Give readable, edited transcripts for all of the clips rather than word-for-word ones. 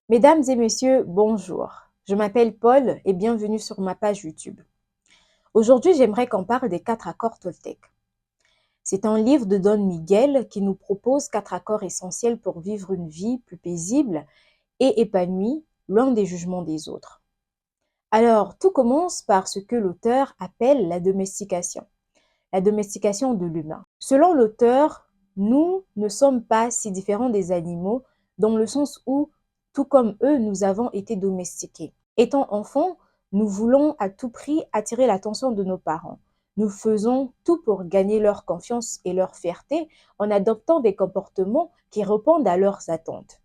Mesdames et messieurs, bonjour. Je m'appelle Paul et bienvenue sur ma page YouTube. Aujourd'hui, j'aimerais qu'on parle des 4 accords Toltec. C'est un livre de Don Miguel qui nous propose 4 accords essentiels pour vivre une vie plus paisible et épanouie, loin des jugements des autres. Alors, tout commence par ce que l'auteur appelle la domestication de l'humain. Selon l'auteur, nous ne sommes pas si différents des animaux dans le sens où, tout comme eux, nous avons été domestiqués. Étant enfants, nous voulons à tout prix attirer l'attention de nos parents. Nous faisons tout pour gagner leur confiance et leur fierté en adoptant des comportements qui répondent à leurs attentes.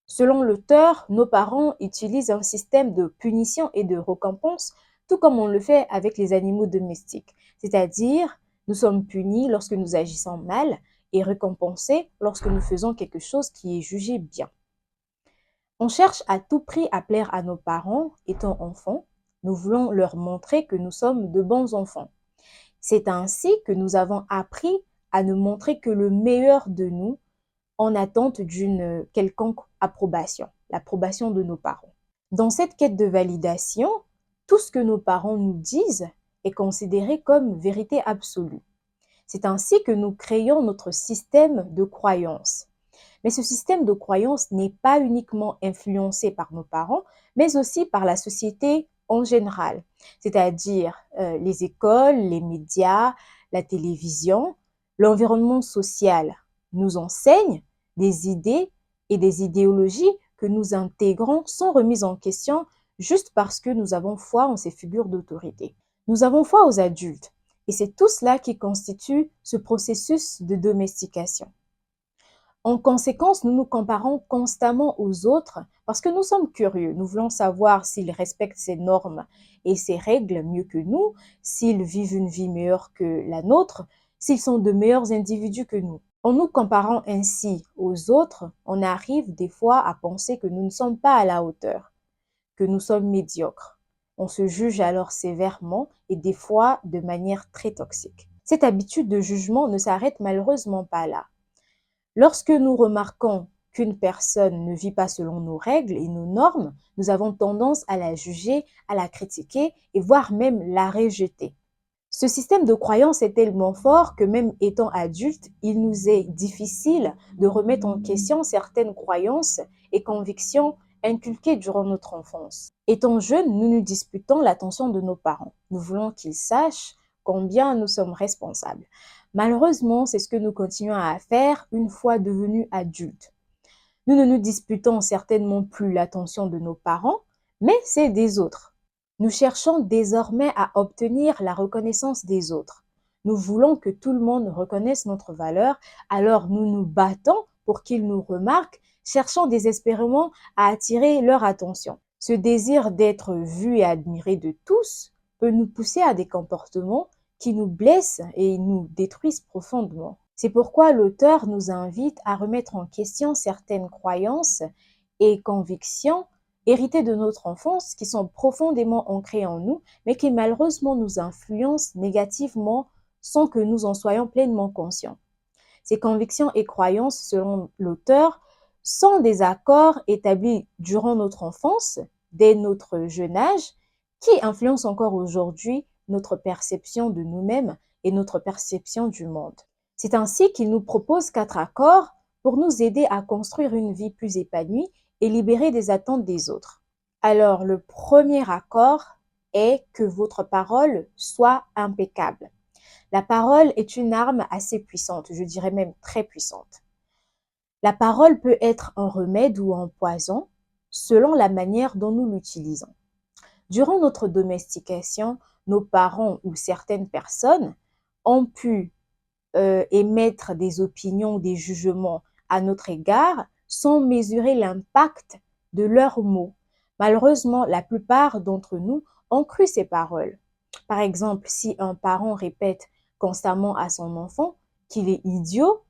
Selon l'auteur, nos parents utilisent un système de punition et de récompense, tout comme on le fait avec les animaux domestiques. C'est-à-dire, nous sommes punis lorsque nous agissons mal et récompensés lorsque nous faisons quelque chose qui est jugé bien. On cherche à tout prix à plaire à nos parents étant enfants. Nous voulons leur montrer que nous sommes de bons enfants. C'est ainsi que nous avons appris à ne montrer que le meilleur de nous en attente d'une quelconque approbation, l'approbation de nos parents. Dans cette quête de validation, tout ce que nos parents nous disent est considéré comme vérité absolue. C'est ainsi que nous créons notre système de croyances. Mais ce système de croyances n'est pas uniquement influencé par nos parents, mais aussi par la société en général, c'est-à-dire les écoles, les médias, la télévision, l'environnement social nous enseigne des idées et des idéologies que nous intégrons sans remise en question juste parce que nous avons foi en ces figures d'autorité. Nous avons foi aux adultes et c'est tout cela qui constitue ce processus de domestication. En conséquence, nous nous comparons constamment aux autres parce que nous sommes curieux. Nous voulons savoir s'ils respectent ces normes et ces règles mieux que nous, s'ils vivent une vie meilleure que la nôtre, s'ils sont de meilleurs individus que nous. En nous comparant ainsi aux autres, on arrive des fois à penser que nous ne sommes pas à la hauteur, que nous sommes médiocres. On se juge alors sévèrement et des fois de manière très toxique. Cette habitude de jugement ne s'arrête malheureusement pas là. Lorsque nous remarquons qu'une personne ne vit pas selon nos règles et nos normes, nous avons tendance à la juger, à la critiquer et voire même la rejeter. Ce système de croyance est tellement fort que même étant adulte, il nous est difficile de remettre en question certaines croyances et convictions inculquées durant notre enfance. Étant jeunes, nous nous disputons l'attention de nos parents. Nous voulons qu'ils sachent combien nous sommes responsables. Malheureusement, c'est ce que nous continuons à faire une fois devenus adultes. Nous ne nous disputons certainement plus l'attention de nos parents, mais c'est des autres. Nous cherchons désormais à obtenir la reconnaissance des autres. Nous voulons que tout le monde reconnaisse notre valeur, alors nous nous battons pour qu'ils nous remarquent, cherchant désespérément à attirer leur attention. Ce désir d'être vu et admiré de tous peut nous pousser à des comportements qui nous blessent et nous détruisent profondément. C'est pourquoi l'auteur nous invite à remettre en question certaines croyances et convictions héritées de notre enfance qui sont profondément ancrées en nous, mais qui malheureusement nous influencent négativement sans que nous en soyons pleinement conscients. Ces convictions et croyances, selon l'auteur, sont des accords établis durant notre enfance, dès notre jeune âge, qui influencent encore aujourd'hui notre perception de nous-mêmes et notre perception du monde. C'est ainsi qu'il nous propose 4 accords pour nous aider à construire une vie plus épanouie et libérée des attentes des autres. Alors, le premier accord est que votre parole soit impeccable. La parole est une arme assez puissante, je dirais même très puissante. La parole peut être un remède ou un poison selon la manière dont nous l'utilisons. Durant notre domestication, nos parents ou certaines personnes ont pu émettre des opinions, des jugements à notre égard sans mesurer l'impact de leurs mots. Malheureusement, la plupart d'entre nous ont cru ces paroles. Par exemple, si un parent répète constamment à son enfant qu'il est idiot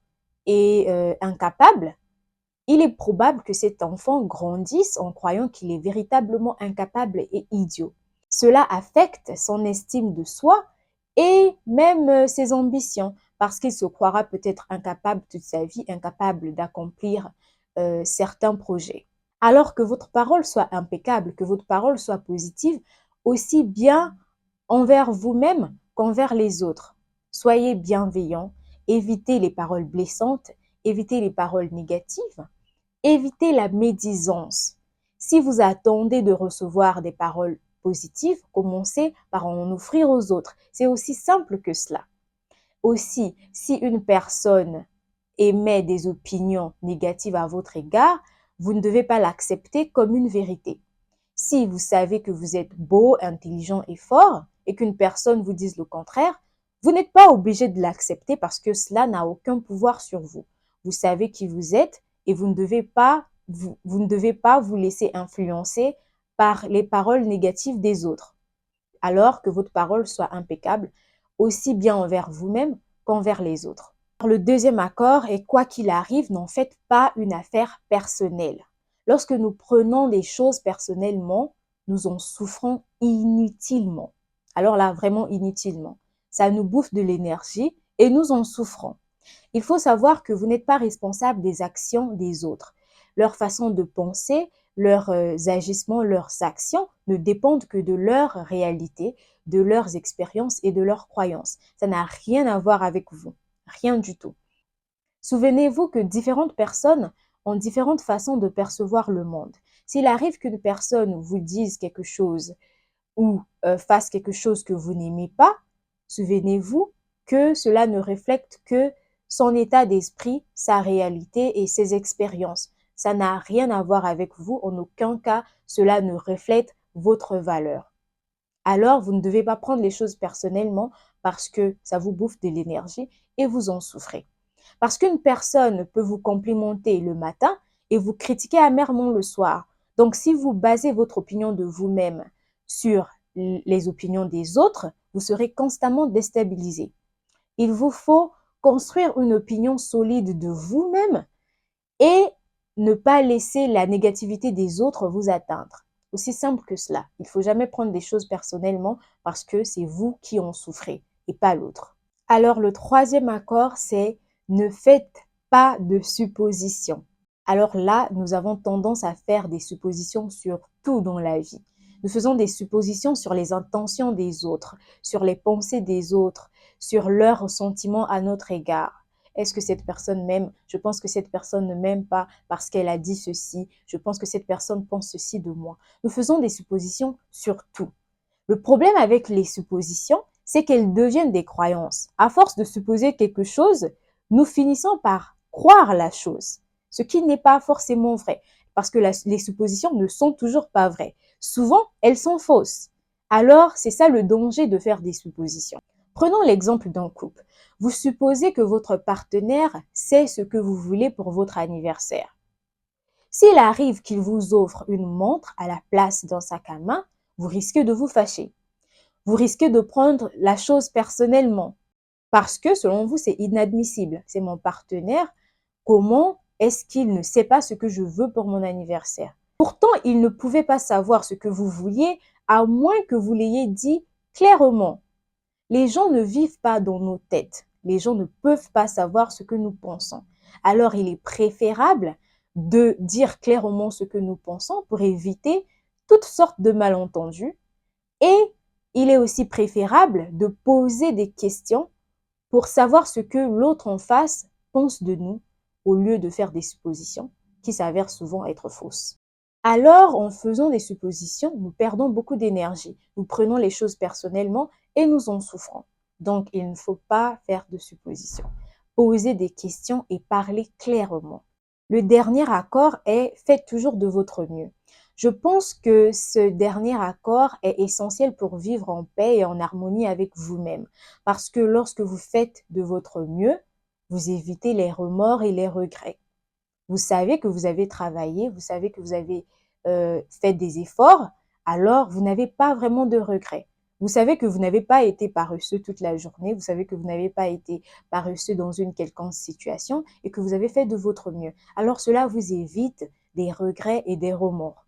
et incapable, il est probable que cet enfant grandisse en croyant qu'il est véritablement incapable et idiot. Cela affecte son estime de soi et même ses ambitions, parce qu'il se croira peut-être incapable toute sa vie, incapable d'accomplir certains projets. Alors que votre parole soit impeccable, que votre parole soit positive, aussi bien envers vous-même qu'envers les autres. Soyez bienveillant, évitez les paroles blessantes, évitez les paroles négatives, évitez la médisance. Si vous attendez de recevoir des paroles positives, commencez par en offrir aux autres. C'est aussi simple que cela. Aussi, si une personne émet des opinions négatives à votre égard, vous ne devez pas l'accepter comme une vérité. Si vous savez que vous êtes beau, intelligent et fort, et qu'une personne vous dise le contraire, vous n'êtes pas obligé de l'accepter parce que cela n'a aucun pouvoir sur vous. Vous savez qui vous êtes et vous ne devez pas vous laisser influencer par les paroles négatives des autres. Alors que votre parole soit impeccable, aussi bien envers vous-même qu'envers les autres. Le deuxième accord est quoi qu'il arrive, n'en faites pas une affaire personnelle. Lorsque nous prenons les choses personnellement, nous en souffrons inutilement. Alors là, vraiment inutilement. Ça nous bouffe de l'énergie et nous en souffrons. Il faut savoir que vous n'êtes pas responsable des actions des autres. Leur façon de penser, leurs agissements, leurs actions ne dépendent que de leur réalité, de leurs expériences et de leurs croyances. Ça n'a rien à voir avec vous. Rien du tout. Souvenez-vous que différentes personnes ont différentes façons de percevoir le monde. S'il arrive qu'une personne vous dise quelque chose ou fasse quelque chose que vous n'aimez pas, souvenez-vous que cela ne reflète que son état d'esprit, sa réalité et ses expériences. Ça n'a rien à voir avec vous. En aucun cas, cela ne reflète votre valeur. Alors, vous ne devez pas prendre les choses personnellement parce que ça vous bouffe de l'énergie et vous en souffrez. Parce qu'une personne peut vous complimenter le matin et vous critiquer amèrement le soir. Donc, si vous basez votre opinion de vous-même sur les opinions des autres, vous serez constamment déstabilisé. Il vous faut construire une opinion solide de vous-même et ne pas laisser la négativité des autres vous atteindre. Aussi simple que cela. Il ne faut jamais prendre des choses personnellement parce que c'est vous qui en souffrez et pas l'autre. Alors, le troisième accord, c'est ne faites pas de suppositions. Alors là, nous avons tendance à faire des suppositions sur tout dans la vie. Nous faisons des suppositions sur les intentions des autres, sur les pensées des autres, sur leurs sentiments à notre égard. Est-ce que cette personne m'aime? Je pense que cette personne ne m'aime pas parce qu'elle a dit ceci. Je pense que cette personne pense ceci de moi. Nous faisons des suppositions sur tout. Le problème avec les suppositions, c'est qu'elles deviennent des croyances. À force de supposer quelque chose, nous finissons par croire la chose, ce qui n'est pas forcément vrai, parce que les suppositions ne sont toujours pas vraies. Souvent, elles sont fausses. Alors, c'est ça le danger de faire des suppositions. Prenons l'exemple d'un couple. Vous supposez que votre partenaire sait ce que vous voulez pour votre anniversaire. S'il arrive qu'il vous offre une montre à la place d'un sac à main, vous risquez de vous fâcher. Vous risquez de prendre la chose personnellement parce que selon vous, c'est inadmissible. C'est mon partenaire. Comment est-ce qu'il ne sait pas ce que je veux pour mon anniversaire? Pourtant, il ne pouvait pas savoir ce que vous vouliez à moins que vous l'ayez dit clairement. Les gens ne vivent pas dans nos têtes. Les gens ne peuvent pas savoir ce que nous pensons. Alors, il est préférable de dire clairement ce que nous pensons pour éviter toutes sortes de malentendus. Et il est aussi préférable de poser des questions pour savoir ce que l'autre en face pense de nous au lieu de faire des suppositions qui s'avèrent souvent être fausses. Alors, en faisant des suppositions, nous perdons beaucoup d'énergie. Nous prenons les choses personnellement et nous en souffrons. Donc, il ne faut pas faire de suppositions. Poser des questions et parler clairement. Le dernier accord est faites toujours de votre mieux. Je pense que ce dernier accord est essentiel pour vivre en paix et en harmonie avec vous-même. Parce que lorsque vous faites de votre mieux, vous évitez les remords et les regrets. Vous savez que vous avez travaillé, vous savez que vous avez fait des efforts, alors vous n'avez pas vraiment de regrets. Vous savez que vous n'avez pas été paresseux toute la journée, vous savez que vous n'avez pas été paresseux dans une quelconque situation et que vous avez fait de votre mieux. Alors cela vous évite des regrets et des remords.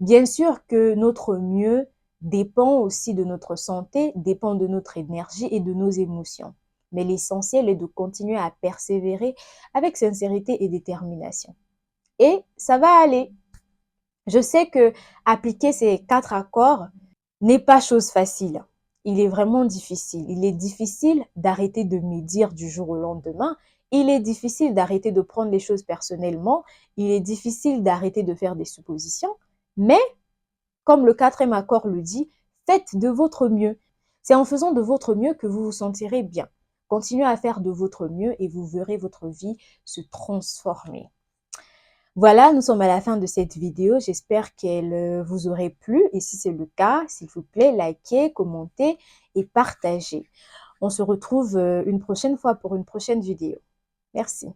Bien sûr que notre mieux dépend aussi de notre santé, dépend de notre énergie et de nos émotions. Mais l'essentiel est de continuer à persévérer avec sincérité et détermination. Et ça va aller. Je sais que appliquer ces 4 accords n'est pas chose facile. Il est vraiment difficile. Il est difficile d'arrêter de médire du jour au lendemain. Il est difficile d'arrêter de prendre les choses personnellement. Il est difficile d'arrêter de faire des suppositions. Mais, comme le 4e accord le dit, faites de votre mieux. C'est en faisant de votre mieux que vous vous sentirez bien. Continuez à faire de votre mieux et vous verrez votre vie se transformer. Voilà, nous sommes à la fin de cette vidéo. J'espère qu'elle vous aurait plu. Et si c'est le cas, s'il vous plaît, likez, commentez et partagez. On se retrouve une prochaine fois pour une prochaine vidéo. Merci.